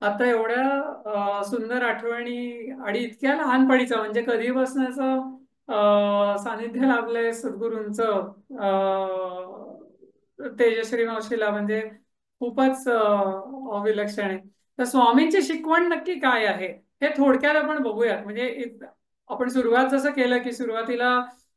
आता एवढ्या सुंदर आठवणी आणि इतक्या लहानपणीचा म्हणजे कधी बसण्याचं सानिध्य लाभलंय सद्गुरूंचं तेजश्री मावशीला म्हणजे खूपच विलक्षण आहे. तर स्वामींची शिकवण नक्की काय आहे हे थोडक्यात आपण बघूयात. म्हणजे आपण सुरुवात जसं केलं की सुरुवातीला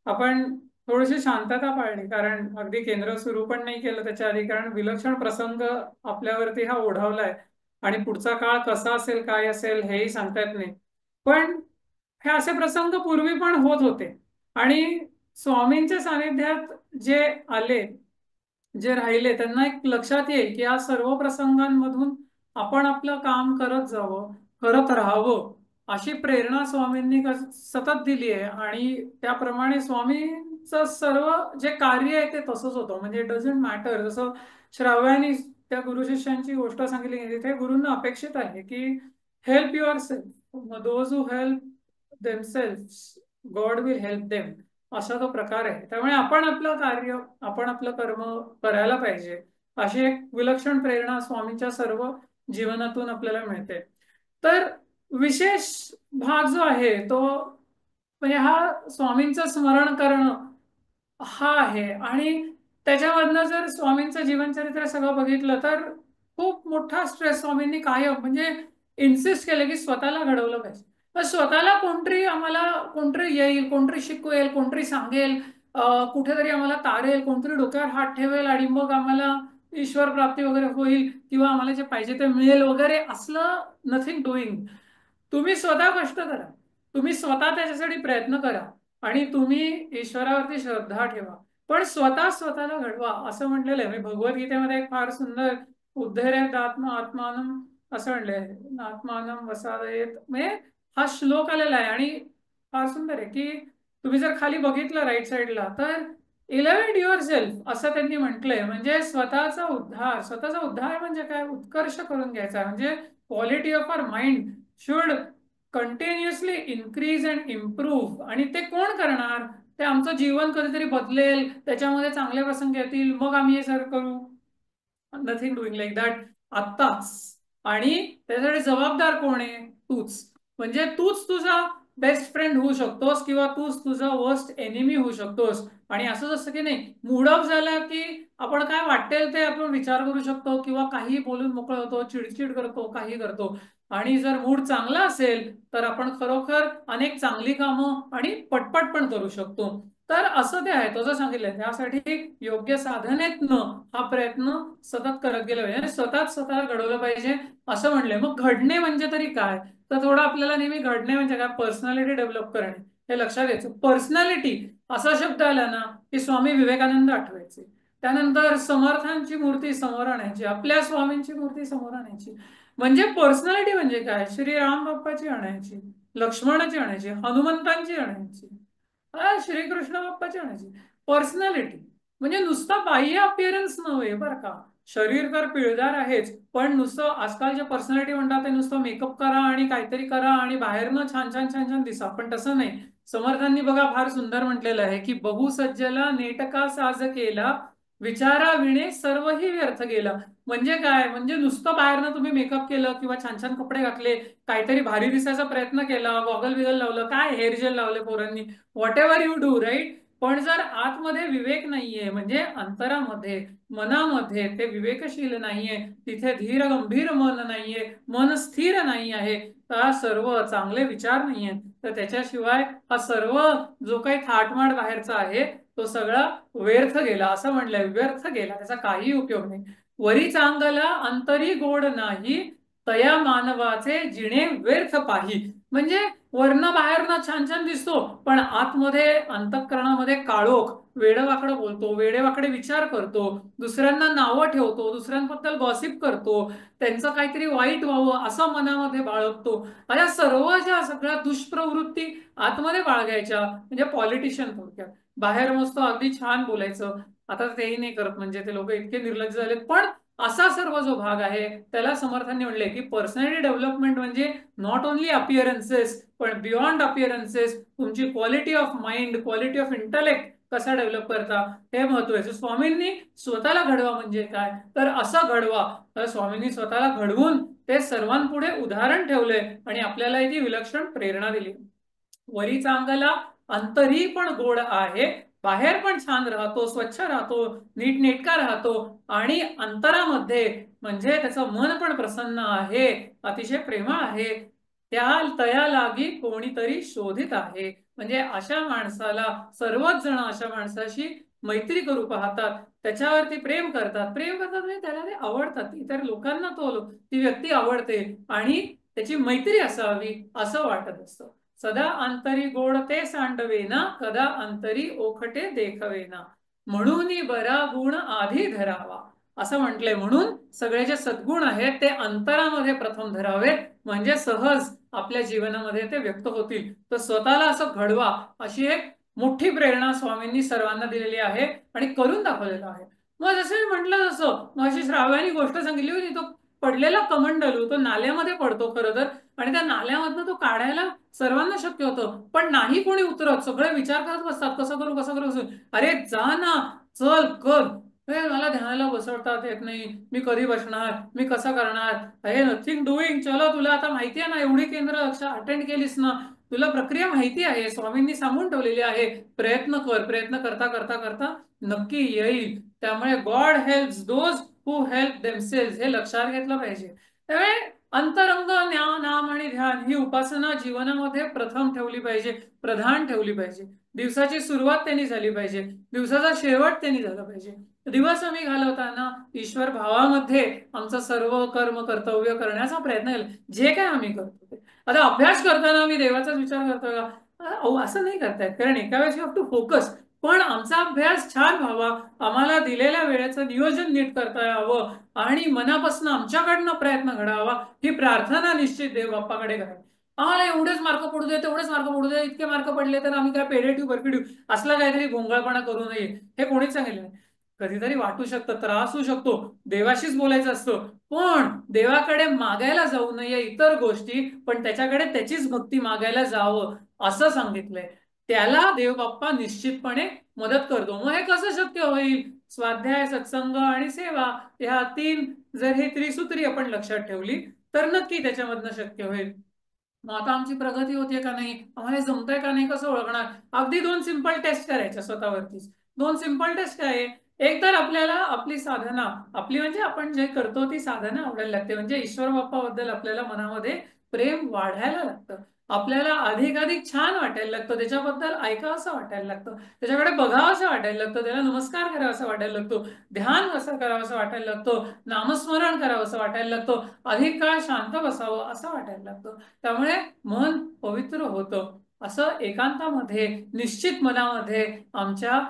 आपण थोडीशी शांतता पाळली, कारण अगदी केंद्र सुरू पण नाही केलं त्याच्या आधी, कारण विलक्षण प्रसंग आपल्यावरती हा ओढावलाय आणि पुढचा काळ कसा असेल काय असेल हेही सांगता येत नाही. पण हे असे प्रसंग पूर्वी पण होत होते आणि स्वामींच्या सानिध्यात जे आले, जे राहिले, त्यांना एक लक्षात येईल की या सर्व प्रसंगांमधून आपण आपलं काम करत जावं, करत राहावं, अशी प्रेरणा स्वामींनी सतत दिली आहे. आणि त्याप्रमाणे स्वामींचं सर्व जे कार्य आहे ते तसंच होतं. म्हणजे इट डझंट मॅटर. जसं श्राव्यानी त्या गुरु शिष्यांची गोष्ट सांगितली, तिथे गुरूंना अपेक्षित आहे की help yourself, those who help themselves God will help them, असा तो प्रकार आहे. त्यामुळे आपण आपलं कार्य, आपण आपलं कर्म करायला पाहिजे, अशी एक विलक्षण प्रेरणा स्वामींच्या सर्व जीवनातून आपल्याला मिळते. तर विशेष भाग जो आहे तो म्हणजे हा स्वामींचं स्मरण करणं हा आहे. आणि त्याच्यामधनं जर स्वामींचं जीवनचरित्र सगळं बघितलं तर खूप मोठा स्ट्रेस स्वामींनी कायम म्हणजे इन्सिस्ट केलं की स्वतःला घडवलं पाहिजे. तर स्वतःला कोणतरी आम्हाला, कोणतरी येईल, कोणतरी शिकवेल, कोणतरी सांगेल, कुठेतरी आम्हाला तारेल, कोणतरी डोक्यावर हात ठेवेल आणि मग आम्हाला ईश्वर प्राप्ती वगैरे होईल किंवा आम्हाला जे पाहिजे ते मिळेल वगैरे, असलं नथिंग डुईंग. तुम्ही स्वतः कष्ट करा, तुम्ही स्वतः त्याच्यासाठी प्रयत्न करा आणि तुम्ही ईश्वरावरती श्रद्धा ठेवा, पण स्वतः स्वतःला घडवा असं म्हटलेलं आहे. मी भगवद्गीतेमध्ये एक फार सुंदर उद्धरे आत्मानम असं म्हटलंय, आत्मानम वसादयेत, म्हणजे हा श्लोक आलेला आहे आणि फार सुंदर आहे की तुम्ही जर खाली बघितलं राईट साईडला तर इलेव्हेंट युअर सेल्फ असं त्यांनी म्हटलंय. म्हणजे स्वतःचा उद्धार, स्वतःचा उद्धार म्हणजे काय, उत्कर्ष करून घ्यायचा. म्हणजे quality of our mind should continuously increase and improve. आणि ते कोण करणार, ते आमचं जीवन कधीतरी बदलेल, त्याच्यामध्ये चांगले प्रसंग येतील, मग आम्ही हे सर करू. नथिंग डुईंग लाईक दॅट आत्ताच. आणि त्यासाठी जबाबदार कोण आहे, तूच. म्हणजे तूच तुझा बेस्ट फ्रेंड होऊ शकतोस किंवा तूच तुझा वर्स्ट एनिमी होऊ शकतोस. आणि असं जसं की नाही, मूड ऑफ झाला की आपण काय वाटेल ते आपण विचार करू शकतो किंवा काही बोलून मोकळ होतो, चिडचिड करतो, काही करतो. आणि जर मूड चांगला असेल तर आपण खरोखर अनेक चांगली कामं आणि पटपट पण करू शकतो. तर असं ते आहे, तसं सांगितलंय. त्यासाठी योग्य साधनेतनं हा प्रयत्न सतत करत गेला पाहिजे आणि सतत स्वतःला घडवलं पाहिजे असं म्हणलंय. मग घडणे म्हणजे तरी काय, तर थोडं आपल्याला नेहमी घडणे म्हणजे काय, पर्सनॅलिटी डेव्हलप करणे हे लक्षात घ्यायचं. पर्सनॅलिटी असा शब्द आला ना की स्वामी विवेकानंद आठवायचे, त्यानंतर समर्थांची मूर्ती समोर आणायची, आपल्या स्वामींची मूर्ती समोर आणायची. म्हणजे पर्सनॅलिटी म्हणजे काय, श्रीराम बाप्पाची आणायची, लक्ष्मणाची आणायची, हनुमंतांची आणायची, श्रीकृष्ण बाप्पाची आणायची. पर्सनॅलिटी म्हणजे नुसता बाह्य अपिअरन्स नव्हे बरं का. शरीर तर पिळदार आहेच, पण नुसतं आजकाल जे पर्सनॅलिटी म्हणतात ते नुसतं मेकअप करा आणि काहीतरी करा आणि बाहेरनं छान छान छान छान दिसा, पण तसं नाही. समर्थांनी बघा फार सुंदर म्हटलेलं आहे की बहुसज्जला नेटका साज केला, विचारा विणे सर्वही व्यर्थ गेला. म्हणजे काय, म्हणजे नुसतं बाहेरनं तुम्ही मेकअप केलं किंवा छान छान कपडे घातले, काहीतरी भारी दिसायचा प्रयत्न केला, गॉगल बिगल लावलं, काय हेअर जेल लावले पोरांनी, whatever you do right, पण जर आतमध्ये विवेक नाहीये, म्हणजे अंतरामध्ये, मनामध्ये ते विवेकशील नाहीये, तिथे धीर गंभीर मन नाहीये, मन स्थिर नाही आहे, तर सर्व चांगले विचार नाहीये, तर त्याच्याशिवाय हा सर्व जो काही थाटमाट बाहेरचा आहे तो सगळा व्यर्थ गेला. असं म्हणलंय, व्यर्थ गेला, त्याचा काही उपयोग नाही. वरी चांगला अंतरी गोड नाही, तया मानवाचे जिणे व्यर्थ पाही. म्हणजे वरनं बाहेरनं छान छान दिसतो, पण आतमध्ये अंतःकरणामध्ये काळोख, वेडवाकडं बोलतो, वेडेवाकडे विचार करतो, दुसऱ्यांना नावं ठेवतो, दुसऱ्यांबद्दल गॉसिप करतो, त्यांचं काहीतरी वाईट व्हावं असं मनामध्ये बाळगतो. अशा सर्व ज्या सगळ्या दुष्प्रवृत्ती आतमध्ये बाळगायच्या, म्हणजे पॉलिटिशियन थोडक्यात. बाहेर मस्त अगदी छान बोलायचं, आता तेही नाही करत, म्हणजे ते लोक इतके निर्लज्ज झालेत. पण असा सर्व जो भाग आहे त्याला समर्थांनी म्हणले की पर्सनॅलिटी डेव्हलपमेंट म्हणजे नॉट ओनली अपिअरन्सेस, पण बियॉन्ड अपिअरन्सेस तुमची quality of mind, quality of intellect कसा डेव्हलप करता हे महत्वाचं. स्वामींनी स्वतःला घडवा म्हणजे काय तर असं घडवा. तर स्वामींनी स्वतःला घडवून ते सर्वांपुढे उदाहरण ठेवलंय आणि आपल्याला ती विलक्षण प्रेरणा दिली. वरी चांगला अंतरी पण गोड आहे, बाहेर पण छान राहतो, स्वच्छ राहतो, नीटनेटका राहतो आणि अंतरामध्ये म्हणजे त्याचं मन पण प्रसन्न आहे, अतिशय प्रेमळ आहे. तया लागी कोणीतरी शोधित आहे. म्हणजे अशा माणसाला सर्वच जण अशा माणसाशी मैत्री करू पाहतात, त्याच्यावरती प्रेम करतात. प्रेम करतात म्हणजे त्याला ते आवडतात, इतर लोकांना ती व्यक्ती आवडते आणि त्याची मैत्री असावी असं वाटत असतं. सदा अंतरी गोड ते सांडवेना, कदा अंतरी ओखटे देखवेना, म्हणून बरा गुण आधी धरावा असं म्हटलंय. म्हणून सगळे जे सद्गुण आहेत ते अंतरामध्ये प्रथम धरावेत, म्हणजे सहज आपल्या जीवनामध्ये ते व्यक्त होतील. तर स्वतःला असं घडवा अशी एक मोठी प्रेरणा स्वामींनी सर्वांना दिलेली आहे आणि करून दाखवलेलं आहे. मग जसं मी म्हटलं तसं मग अशी श्राव्यानी गोष्ट सांगितली होती, तो पडलेला कमंडलू तो नाल्यामध्ये पडतो खरं तर, आणि त्या नाल्यामधनं तो काढायला सर्वांना शक्य होतं, पण नाही कोणी उतरत. सगळे विचार करत बसतात कसं करू कसं करू. अरे जा ना, चल कर. मला ध्यानाला बसवतात येत नाही, मी कधी बसणार, मी कसं करणार, हे नथिंग डुईंग. चलो तुला आता माहिती आहे ना, एवढी केंद्र अटेंड केलीस ना, तुला प्रक्रिया माहिती आहे, स्वामींनी सांगून ठेवलेली आहे. प्रयत्न कर. प्रयत्न करता करता करता नक्की येईल. त्यामुळे God helps those who help themselves हे लक्षात घेतलं पाहिजे. त्यामुळे अंतरंग नाम आणि ध्यान ही उपासना जीवनामध्ये प्रथम ठेवली पाहिजे, प्रधान ठेवली पाहिजे. दिवसाची सुरुवात त्यांनी झाली पाहिजे, दिवसाचा शेवट त्यांनी झाला पाहिजे. दिवस आम्ही घालवताना ईश्वर भावामध्ये आमचं सर्व कर्म कर्तव्य करण्याचा प्रयत्न केला. जे काय आम्ही करतो ते आता अभ्यास करताना आम्ही देवाचाच विचार करतो का, असं नाही करतायत. कारण एका वेळेस टू फोकस, पण आमचा अभ्यास छान व्हावा, आम्हाला दिलेल्या वेळेचं नियोजन नीट करता यावं आणि मनापासून आमच्याकडनं प्रयत्न घडावा ही प्रार्थना निश्चित देव बाप्पाकडे करावी. आम्हाला एवढेच मार्क पडू दे, तेवढेच मार्क पडू दे, इतके मार्क पडले तर आम्ही काय पेढे ठेवू बर्फी ठेवू असला काहीतरी गोंगळपणा करू नये हे कोणीच सांगितलं नाही. कधीतरी वाटू शकतं, त्रास होऊ शकतो, देवाशीच बोलायचं असतं, पण देवाकडे मागायला जाऊ नये इतर गोष्टी, पण त्याच्याकडे त्याचीच भक्ती मागायला जावं असं सांगितलंय. त्याला देव बाप्पा निश्चितपणे मदत करतो. मग हे कसं शक्य होईल? स्वाध्याय, सत्संग आणि सेवा ह्या तीन जर हे त्रिसूत्री आपण लक्षात ठेवली तर नक्की त्याच्यामधनं शक्य होईल. मग आता आमची प्रगती होते का नाही, आम्हाला जमतंय का नाही कसं ओळखणार? अगदी 2 सिंपल टेस्ट करायच्या स्वतःवरतीच. 2 सिंपल टेस्ट काय आहे? एक तर आपल्याला आपली साधना, आपली म्हणजे आपण जे करतो ती साधना आवडायला लागते. म्हणजे ईश्वर बाप्पाबद्दल आपल्याला मनामध्ये प्रेम वाढायला लागतं, आपल्याला अधिकाधिक छान वाटायला लागतं, त्याच्याबद्दल ऐकावं असं वाटायला लागतं, त्याच्याकडे बघावं असं वाटायला लागतं, त्याला नमस्कार करावा असं वाटायला लागतो, ध्यान असं करावं असं वाटायला लागतं, नामस्मरण करावं असं वाटायला लागतं, अधिक काळ शांत बसावं असं वाटायला लागतं. त्यामुळे मन पवित्र होतं. असं एकांतामध्ये निश्चित मनामध्ये आमच्या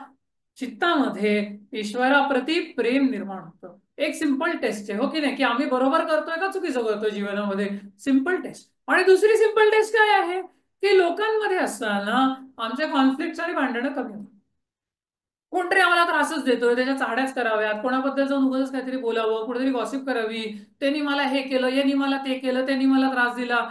चित्तामध्ये ईश्वराप्रती प्रेम निर्माण होतं. एक सिंपल टेस्ट आहे, हो की नाही, की आम्ही बरोबर करतोय का चुकीचं करतोय जीवनामध्ये. Simple test. आणि दुसरी सिंपल टेस्ट काय आहे की लोकांमध्ये असताना आमच्या कॉन्फ्लिक्ट आणि भांडणं कमी होतात. कोणतरी आम्हाला त्रासच देतोय, त्याच्या चाड्याच कराव्यात, कोणाबद्दल जाऊन उगाच काहीतरी बोलावं, कुठेतरी गॉसिप करावी, त्यांनी मला हे केलं, यांनी मला ते केलं, त्यांनी मला त्रास दिला.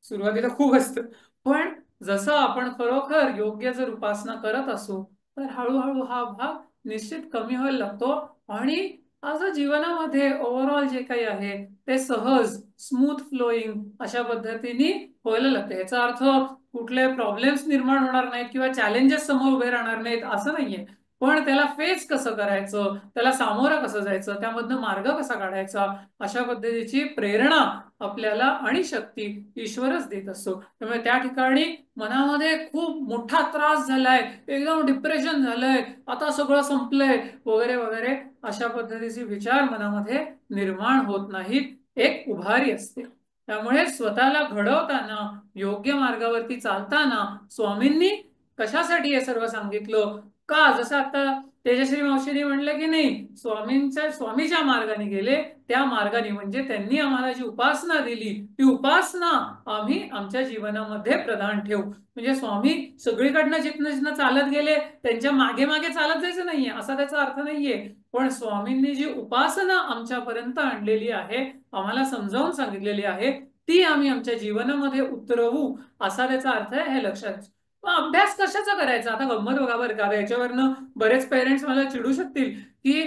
सुरुवातीला खूप असतं, पण जसं आपण खरोखर योग्य जर उपासना करत असू तर हळूहळू हा भाग निश्चित कमी व्हायला लागतो आणि असं जीवनामध्ये ओव्हरऑल जे काही आहे ते सहज स्मूथ फ्लोईंग अशा पद्धतीने व्हायला लागतं. याचा अर्थ कुठले प्रॉब्लेम्स निर्माण होणार नाहीत किंवा चॅलेंजेस समोर उभे राहणार नाहीत असं नाहीये, पण त्याला फेस कसं करायचं, त्याला सामोरं कसं जायचं, त्यामधनं मार्ग कसा काढायचा अशा पद्धतीची प्रेरणा आपल्याला आणि शक्ती ईश्वरच देत असतो. त्यामुळे त्या ठिकाणी मनामध्ये खूप मोठा त्रास झालाय, एकदम डिप्रेशन झालंय, आता सगळं संपलंय वगैरे वगैरे अशा पद्धतीचे विचार मनामध्ये निर्माण होत नाहीत. एक उभारी असते. त्यामुळे स्वतःला घडवताना, योग्य मार्गावरती चालताना स्वामींनी कशासाठी हे सर्व सांगितलं का? जसं आता तेजश्री मावशींनी म्हणलं की नाही, स्वामी ज्या मार्गाने गेले त्या मार्गाने म्हणजे त्यांनी आम्हाला जी उपासना दिली ती उपासना आम्ही आमच्या जीवनामध्ये प्रदान ठेवू. म्हणजे स्वामी सगळीकडनं जिथनं जिथनं चालत गेले त्यांच्या मागे मागे चालत जायचं नाहीये असा त्याचा अर्थ नाहीये, पण स्वामींनी जी उपासना आमच्यापर्यंत आणलेली आहे, आम्हाला समजावून सांगितलेली आहे, ती आम्ही आमच्या जीवनामध्ये उतरवू असा त्याचा अर्थ आहे. हे लक्षात अभ्यास कशाचा करायचा? आता गंमत बघा बरं का, याच्यावरनं बरेच पेरेंट्स मला चिडू शकतील की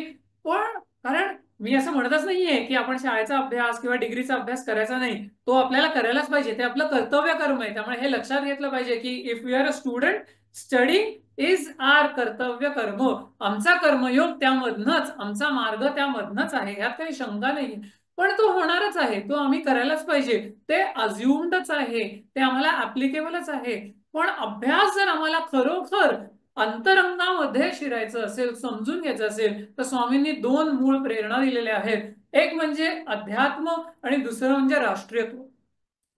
पण, कारण मी असं म्हणतच नाहीये की आपण शाळेचा अभ्यास किंवा डिग्रीचा अभ्यास करायचा नाही, तो आपल्याला करायलाच पाहिजे, ते आपलं कर्तव्य कर्म आहे. त्यामुळे हे लक्षात घेतलं पाहिजे की if you are a student, study is our कर्तव्य कर्म. आमचा कर्मयोग त्यामधनच, आमचा मार्ग त्यामधनच आहे, यात काही शंका नाही. पण तो होणारच आहे, तो आम्ही करायलाच पाहिजे. ते अज्युम्डच आहे, ते आम्हाला ऍप्लिकेबलच आहे. पण अभ्यास जर आम्हाला खरोखर अंतरंगामध्ये शिरायचं असेल, समजून घ्यायचं असेल, तर स्वामींनी दोन मूळ प्रेरणा दिलेल्या आहेत. एक म्हणजे अध्यात्म आणि दुसरं म्हणजे राष्ट्रीयत्व.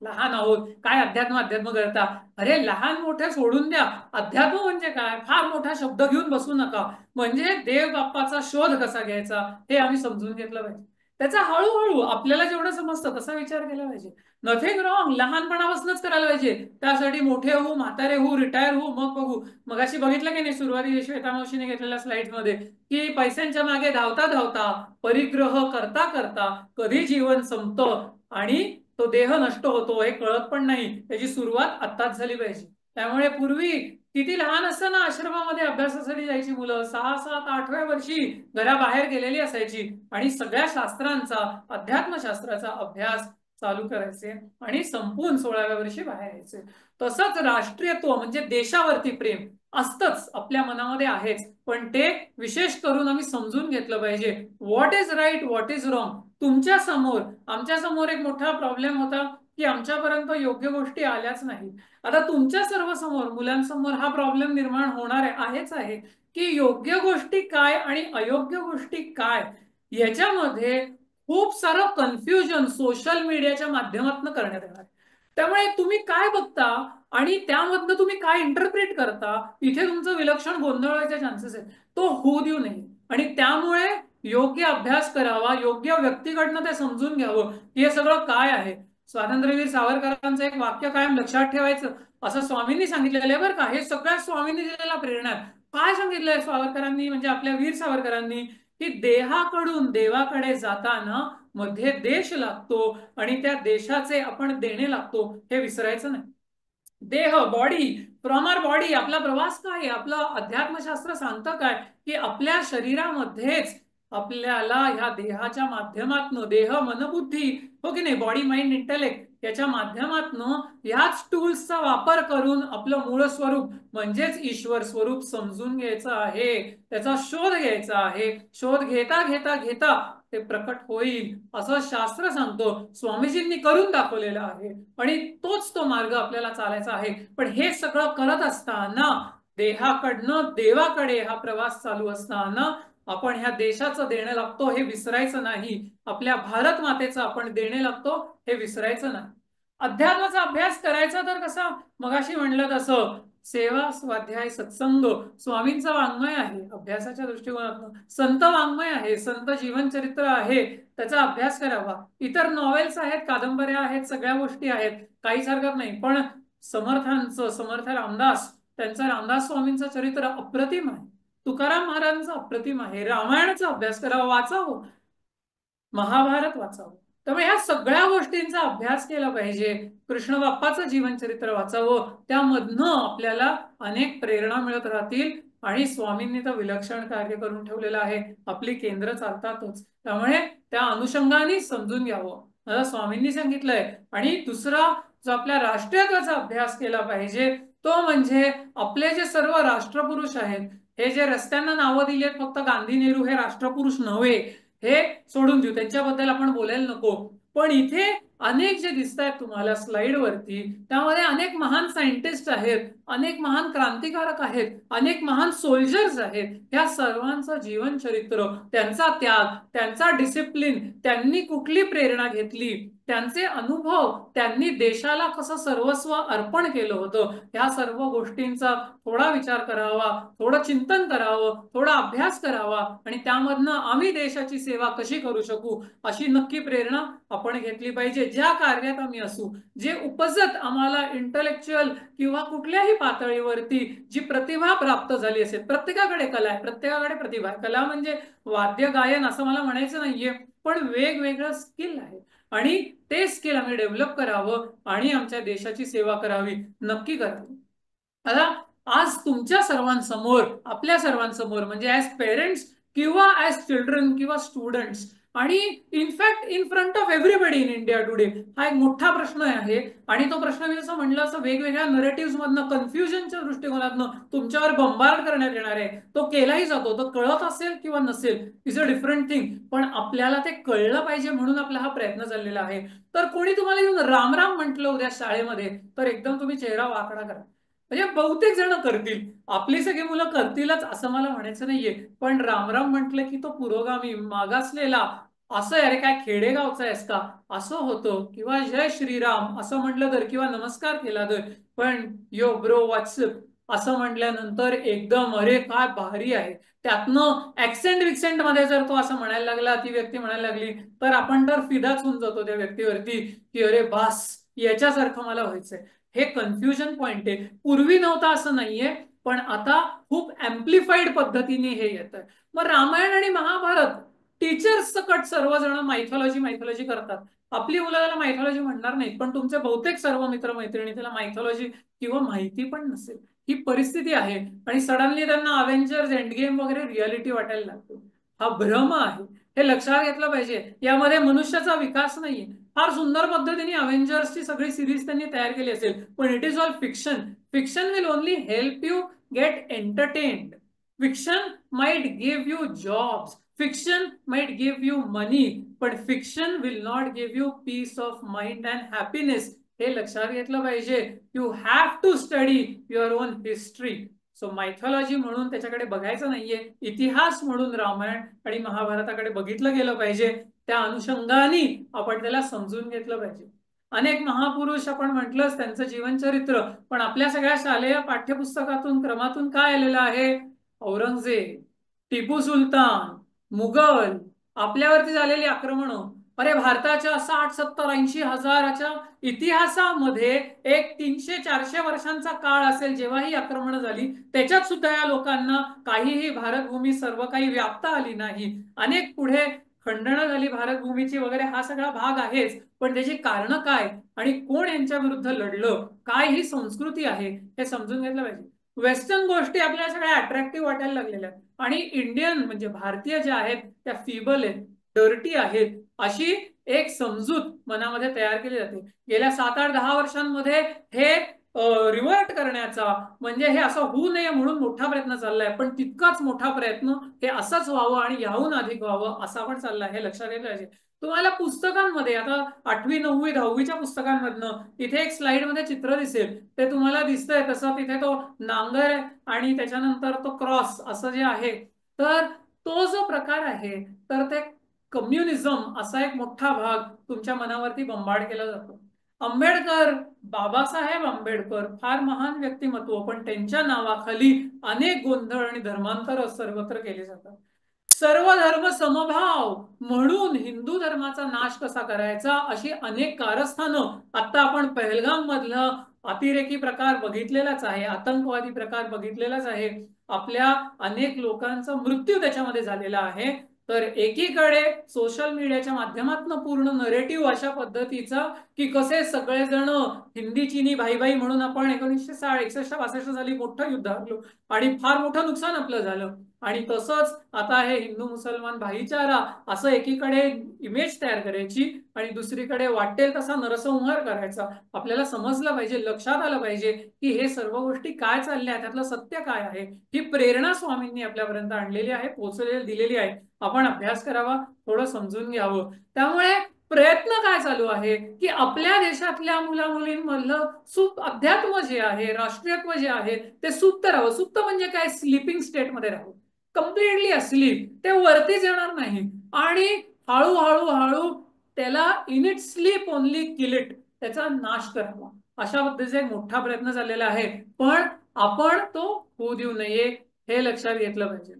लहान आहोत, काय अध्यात्म अध्यात्म करता? अरे लहान मोठे सोडून द्या. अध्यात्म म्हणजे काय? फार मोठा शब्द घेऊन बसू नका. म्हणजे देव बाप्पाचा शोध कसा घ्यायचा हे आम्ही समजून घेतलं पाहिजे. त्याचा हळूहळू आपल्याला जेवढं समजतं तसा विचार केला पाहिजे. नथिंग रॉंग, लहानपणापासूनच करायला पाहिजे. त्यासाठी मोठे होऊ, म्हातारे होऊ, रिटायर होऊ, मग बघू. मगाशी बघितलं की नाही सुरुवाती श्वेता मावशीने घेतलेल्या स्लाइड मध्ये, की पैशांच्या मागे धावता धावता, परिग्रह करता करता कधी जीवन संपतं आणि तो देह नष्ट होतो हे कळत पण नाही. त्याची सुरुवात आत्ताच झाली पाहिजे. त्यामुळे पूर्वी किती लहान असताना आश्रमामध्ये अभ्यासासाठी जायची मुलं, 6, 7, 8व्या वर्षी घराबाहेर गेलेली असायची आणि सगळ्या शास्त्रांचा, अध्यात्मशास्त्राचा अभ्यास चालू करायचे आणि संपून 16व्या वर्षी बाहेर यायचे. तसंच राष्ट्रीयत्व म्हणजे देशावरती प्रेम असतंच, आपल्या मनामध्ये आहेच. पण ते विशेष करून आम्ही समजून घेतलं पाहिजे. What is right, what is wrong. तुमच्या समोर, आमच्या समोर एक मोठा प्रॉब्लेम होता की आमच्यापर्यंत योग्य गोष्टी आल्याच नाही. आता तुमच्या सर्व समोर, मुलांसमोर हा प्रॉब्लेम निर्माण होणार आहेच आहे की योग्य गोष्टी काय आणि अयोग्य गोष्टी काय, याच्यामध्ये खूप सारं कन्फ्युजन सोशल मीडियाच्या माध्यमातून करण्यात येणार. त्यामुळे तुम्ही काय बघता आणि त्यामधनं तुम्ही काय इंटरप्रिट करता, इथे तुमचं विलक्षण गोंधळ व्हायचे चान्सेस आहेत. तो होऊ देऊ नये. आणि त्यामुळे योग्य अभ्यास करावा, योग्य व्यक्तीकडनं ते समजून घ्यावं की हे सगळं काय आहे. स्वातंत्र्यवीर सावरकरांचं एक वाक्य कायम लक्षात ठेवायचं, असं स्वामींनी सांगितलेलं आहे बरं का. हे सगळ्या स्वामींनी दिलेला प्रेरणा. काय सांगितलंय सावरकरांनी, म्हणजे आपल्या वीर सावरकरांनी, की देहाकडून देवाकडे जाताना मध्ये देश लागतो आणि त्या देशाचे आपण देणे लागतो हे विसरायचं नाही. देह, बॉडी, फ्रॉम आर बॉडी. आपला प्रवास काय आहे, आपलं अध्यात्मशास्त्र सांगतं काय, की आपल्या शरीरामध्येच आपल्याला ह्या देहाच्या माध्यमातून, देह मन बुद्धी, हो की नाही, बॉडी माइंड इंटेलेक्ट, याच्या माध्यमातून ह्याच टूल्सचा वापर करून आपलं मूळ स्वरूप म्हणजेच ईश्वर स्वरूप समजून घ्यायचं आहे. त्याचा शोध घ्यायचा आहे. शोध घेता घेता घेता ते प्रकट होईल असं शास्त्र सांगतो. स्वामीजींनी करून दाखवलेलं आहे आणि तोच तो मार्ग आपल्याला चालायचा आहे. पण हे सगळं करत असताना, देहाकडनं देवाकडे हा प्रवास चालू असताना, आपण ह्या देशाचं देणं लागतो हे विसरायचं नाही. आपल्या भारत मातेचं आपण देणे लागतो हे विसरायचं नाही. अध्यात्माचा अभ्यास करायचा तर कसा, मगाशी म्हणलं तसं सेवा, स्वाध्याय, सत्संग स्वामींचा वाङ्मय आहे अभ्यासाच्या दृष्टिकोनातून. संत वाङ्मय आहे, संत जीवनचरित्र आहे, त्याचा अभ्यास करावा. इतर नॉवेल्स आहेत, कादंबऱ्या आहेत, सगळ्या गोष्टी आहेत, काहीच हरकत नाही. पण समर्थांचं, समर्थ रामदास, त्यांचं रामदास स्वामींचं चरित्र अप्रतिम आहे. तुकाराम महाराजांचा अप्रतिम आहे. रामायणाचा अभ्यास करावा, वाचावं, महाभारत वाचावं. त्यामुळे ह्या सगळ्या गोष्टींचा अभ्यास केला पाहिजे. कृष्ण बाप्पाचं जीवनचरित्र वाचावं, त्यामधनं आपल्याला अनेक प्रेरणा मिळत राहतील. आणि स्वामींनी तर विलक्षण कार्य करून ठेवलेलं आहे, आपली केंद्र चालतातच. त्यामुळे त्या अनुषंगाने समजून घ्यावं, मला स्वामींनी सांगितलंय. आणि दुसरा जो आपल्या राष्ट्रीयत्वाचा अभ्यास केला पाहिजे तो म्हणजे आपले जे सर्व राष्ट्रपुरुष आहेत, हे जे रस्त्यांना नावं दिलेत, फक्त गांधी नेहरू हे राष्ट्रपुरुष नव्हे, हे सोडून देऊ, त्यांच्याबद्दल आपण बोलायला नको. पण इथे अनेक जे दिसत आहेत तुम्हाला स्लाइड वरती, त्यामध्ये अनेक महान सायंटिस्ट आहेत, अनेक महान क्रांतिकारक आहेत, अनेक महान सोल्जर्स आहेत. या सर्वांचं जीवन चरित्र, त्यांचा त्याग, त्यांचा डिसिप्लिन, त्यांनी कुठली प्रेरणा घेतली, त्यांचे अनुभव, त्यांनी देशाला कसं सर्वस्व अर्पण केलं होतं, या सर्व गोष्टींचा थोडा विचार करावा, थोडं चिंतन करावं, थोडा अभ्यास करावा. आणि त्यामधनं आम्ही देशाची सेवा कशी करू शकू अशी नक्की प्रेरणा आपण घेतली पाहिजे. ज्या कार्यात आम्ही असू, जे उपजत आम्हाला इंटलेक्च्युअल किंवा कुठल्याही पातळीवरती जी प्रतिभा प्राप्त झाली असेल, प्रत्येकाकडे कला आहे, प्रत्येकाकडे प्रतिभा आहे. कला म्हणजे वाद्य गायन असं मला म्हणायचं नाहीये, पण वेगवेगळं स्किल आहे आणि ते स्किल आम्ही डेव्हलप करावं आणि आमच्या देशाची सेवा करावी, नक्की करावी. आता आज तुमच्या सर्वांसमोर, आपल्या सर्वांसमोर, म्हणजे ऍज पेरेंट्स किंवा ऍज चिल्ड्रन किंवा स्टुडंट्स, आणि in fact in front of everybody in India today, हा एक मोठा प्रश्न आहे. आणि तो प्रश्न मी जसं म्हणलं, असं वेगवेगळ्या नरेटिव्ह मधनं, कन्फ्युजनच्या दृष्टिकोनातनं तुमच्यावर बंबार्ड करण्यात येणार आहे. तो केलाही जातो, तो कळत असेल किंवा नसेल इज अ डिफरंट थिंग, पण आपल्याला ते कळलं पाहिजे म्हणून आपला हा प्रयत्न चाललेला आहे. तर कोणी तुम्हाला येऊन राम राम म्हटलं उद्या शाळेमध्ये, तर एकदम तुम्ही चेहरा वाकडा करा. म्हणजे बहुतेक जण करतील, आपली सगळी मुलं करतीलच असं मला म्हणायचं नाहीये, पण रामराम म्हटलं की तो पुरोगामी, मागासलेला, असं अरे काय खेडेगावचा आहेस का, असं होतं. किंवा जय श्रीराम असं म्हटलं तर, किंवा नमस्कार केला तर, पण यो ब्रो व्हॉट्सअप असं म्हटल्यानंतर एकदम अरे काय भारी आहे. त्यातनं ऍक्सेंट विक्सेंट मध्ये जर तो असं म्हणायला लागला, ती व्यक्ती म्हणायला लागली, तर आपण तर फिदाच होऊन जातो त्या व्यक्तीवरती, की अरे बास, याच्यासारखं मला व्हायचंय. हे कन्फ्युजन पॉइंट आहे. पूर्वी नव्हता असं नाहीये, पण आता खूप अँप्लिफाईड पद्धतीने हे येतंय. मग रामायण आणि महाभारत, टीचर्स सकट सर्वजण मायथॉलॉजी मायथॉलॉजी करतात. आपली मुलं त्याला मायथॉलॉजी म्हणणार नाहीत, पण तुमचे बहुतेक सर्व मित्र मैत्रिणी त्याला मायथॉलॉजी किंवा माहिती पण नसेल. ही परिस्थिती आहे. आणि सडनली त्यांना अव्हेंजर्स एंड गेम वगैरे रियालिटी वाटायला लागतो. हा भ्रम आहे, हे लक्षात घेतलं पाहिजे. यामध्ये मनुष्याचा विकास नाहीये. फार सुंदर पद्धतीने अव्हेंजर्सची सगळी सिरीज त्यांनी तयार केली असेल, पण it is all fiction. Fiction will only help you get entertained. Fiction might give you jobs, fiction might give you money, पण fiction will not give you peace of mind and happiness. हे लक्षात घेतलं पाहिजे. You have to study your own history. So mythology म्हणून त्याच्याकडे बघायचं नाहीये, इतिहास म्हणून रामायण आणि महाभारताकडे बघितलं गेलं पाहिजे. त्या अनुषंगाने आपण त्याला समजून घेतलं पाहिजे. अनेक महापुरुष आपण म्हटलंच त्यांचं जीवनचरित्र, पण आपल्या सगळ्या शालेय पाठ्यपुस्तकातून, क्रमातून काय आलेलं आहे? औरंगजेब, टिपू सुलतान, मुघल, आपल्यावरती झालेली आक्रमणं. अरे भारताच्या 60-70-80 हजाराच्या इतिहासामध्ये एक 300-400 वर्षांचा काळ असेल जेव्हा ही आक्रमणं झाली, त्याच्यात सुद्धा या लोकांना काहीही भारतभूमी सर्व काही व्यापता आली नाही. अनेक पुढे खंडणं झाली भारतभूमीची वगैरे, हा सगळा भाग आहेच, पण त्याची कारणं काय आणि कोण यांच्या विरुद्ध लढलं, काय ही संस्कृती आहे, हे समजून घेतलं पाहिजे. वेस्टर्न गोष्टी आपल्याला सगळ्या अट्रॅक्टिव्ह वाटायला लागलेल्या आहेत, आणि इंडियन म्हणजे भारतीय ज्या आहेत त्या फिबल आहेत, डर्टी आहेत, अशी एक समजूत मनामध्ये तयार केली जाते. गेल्या 7-8-10 वर्षांमध्ये हे रिव्हर्ट करण्याचा, म्हणजे हे असं होऊ नये म्हणून मोठा प्रयत्न चाललाय, पण तितकाच मोठा प्रयत्न हे असंच व्हावं आणि याहून अधिक व्हावं असा पण चाललाय. हे लक्षात घेतलं पाहिजे. तुम्हाला पुस्तकांमध्ये आता 8वी 9वी 10वीच्या पुस्तकांमधनं इथे एक स्लाइड मध्ये चित्र दिसेल, ते तुम्हाला दिसतंय तसं, तिथे तो नांगर आणि त्याच्यानंतर तो क्रॉस असं जे आहे, तर तो जो प्रकार आहे, तर ते कम्युनिझम असा एक मोठा भाग तुमच्या मनावरती बंबाड केला जातो. आंबेडकर, बाबासाहेब आंबेडकर फार महान व्यक्तिमत्व, पण त्यांच्या नावाखाली अनेक गोंधळ आणि धर्मांतर सर्वत्र केले जातात. सर्व धर्म समभाव म्हणून हिंदू धर्माचा नाश कसा करायचा, अशी अनेक कारस्थानं, आता आपण पहलगाम मधलं अतिरेकी प्रकार बघितलेलाच आहे, आतंकवादी प्रकार बघितलेलाच आहे, आपल्या अनेक लोकांचा मृत्यू त्याच्यामध्ये झालेला आहे. तर एकीकडे सोशल मीडियाच्या माध्यमातून पूर्ण नरेटिव्ह अशा पद्धतीचा, की कसे सगळेजण हिंदी चीनी भाई भाई म्हणून आपण 1961-62 साली मोठं युद्ध हरलो आणि फार मोठं नुकसान आपलं झालं, आणि तसंच आता हे हिंदू मुसलमान भाईचारा असं एकीकडे इमेज तयार करायची आणि दुसरीकडे वाटेल तसा नरसंहार करायचा. आपल्याला समजलं पाहिजे, लक्षात आलं पाहिजे की हे सर्व गोष्टी काय चालल्या, त्यातलं सत्य काय आहे. ही प्रेरणा स्वामींनी आपल्यापर्यंत आणलेली आहे, पोहोचलेली दिलेली आहे. आपण अभ्यास करावा, थोडं समजून घ्यावं. त्यामुळे प्रयत्न काय चालू आहे की आपल्या देशातल्या मुला मुलींमधलं अध्यात्म जे आहे, राष्ट्रीयत्व जे आहे, ते सुप्त राहावं. सुप्त म्हणजे काय? स्लीपिंग स्टेटमध्ये राहावं, कम्प्लिटली अस्लीप. ते वरतीच येणार नाही, आणि हळूहळू हळू त्याला in it sleep only kill it, त्याचा नाश करावा, अशा पद्धतीचा एक मोठा प्रयत्न चाललेला आहे. पण आपण तो होऊ देऊ नये, हे लक्षात घेतलं पाहिजे.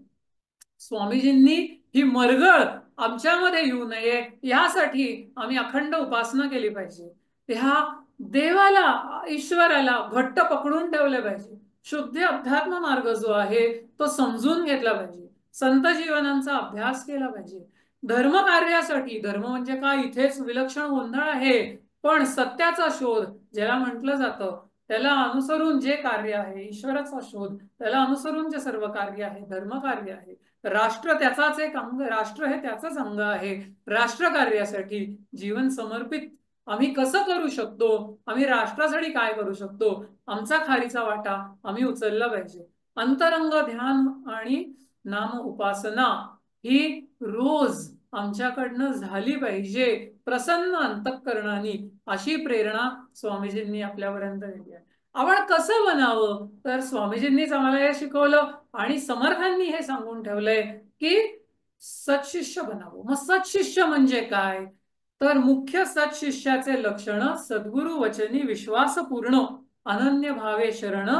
स्वामीजींनी ही मरगळ आमच्यामध्ये येऊ नये यासाठी आम्ही अखंड उपासना केली पाहिजे. ह्या देवाला, ईश्वराला घट्ट पकडून ठेवले पाहिजे. शुद्ध अध्यात्म मार्ग जो आहे तो समजून घेतला पाहिजे. संत जीवनांचा अभ्यास केला पाहिजे. धर्म कार्यासाठी, धर्म म्हणजे काय, इथेच विलक्षण गोंधळ आहे, पण सत्याचा शोध ज्याला म्हटलं जातं, त्याला अनुसरून जे कार्य आहे, ईश्वराचा शोध, त्याला अनुसरून जे सर्व कार्य आहे, धर्म कार्य आहे, राष्ट्र त्याचाच एक अंग, राष्ट्र हे त्याचंच अंग आहे. राष्ट्र कार्यासाठी जीवन समर्पित आम्ही कसं करू शकतो, आम्ही राष्ट्रासाठी काय करू शकतो, आमचा खारीचा वाटा आम्ही उचलला पाहिजे. अंतरंग ध्यान आणि नाम उपासना ही रोज आमच्याकडनं झाली पाहिजे प्रसन्न अंतःकरणाने, अशी प्रेरणा स्वामीजींनी आपल्यापर्यंत दिली आहे. आपण कसं बनावं, तर स्वामीजींनीच आम्हाला हे शिकवलं आणि समर्थांनी हे सांगून ठेवलंय की सत्शिष्य बनावं. मग सत्शिष्य म्हणजे काय, तर मुख्य सत्शिष्याचे लक्षण सद्गुरु वचनी विश्वासपूर्ण अनन्य भावे शरण,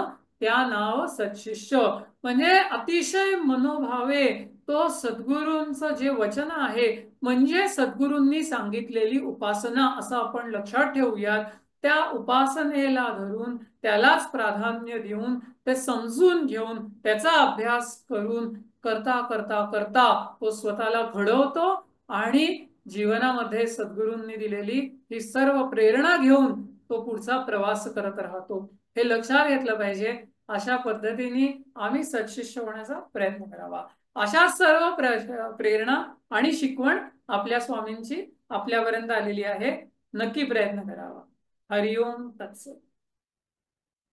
त्या नाव सत्शिष्य. म्हणजे अतिशय मनोभावे तो सद्गुरूंचं जे वचन आहे, म्हणजे सद्गुरूंनी सांगितलेली उपासना, असं आपण लक्षात ठेवूयात. त्या उपासनेला धरून त्यालाच प्राधान्य देऊन ते समजून घेऊन त्याचा अभ्यास करून करता करता करता तो स्वतःला घडवतो आणि जीवनामध्ये सद्गुरूंनी दिलेली ही सर्व प्रेरणा घेऊन तो पुढचा प्रवास करत राहतो. हे लक्षात घेतलं पाहिजे. अशा पद्धतीने आम्ही सत्शिष्य होण्याचा प्रयत्न करावा. अशा सर्व प्रेरणा आणि शिकवण आपल्या स्वामींची आपल्यापर्यंत आलेली आहे. नक्की प्रयत्न करावा. हरिओम तत्सत.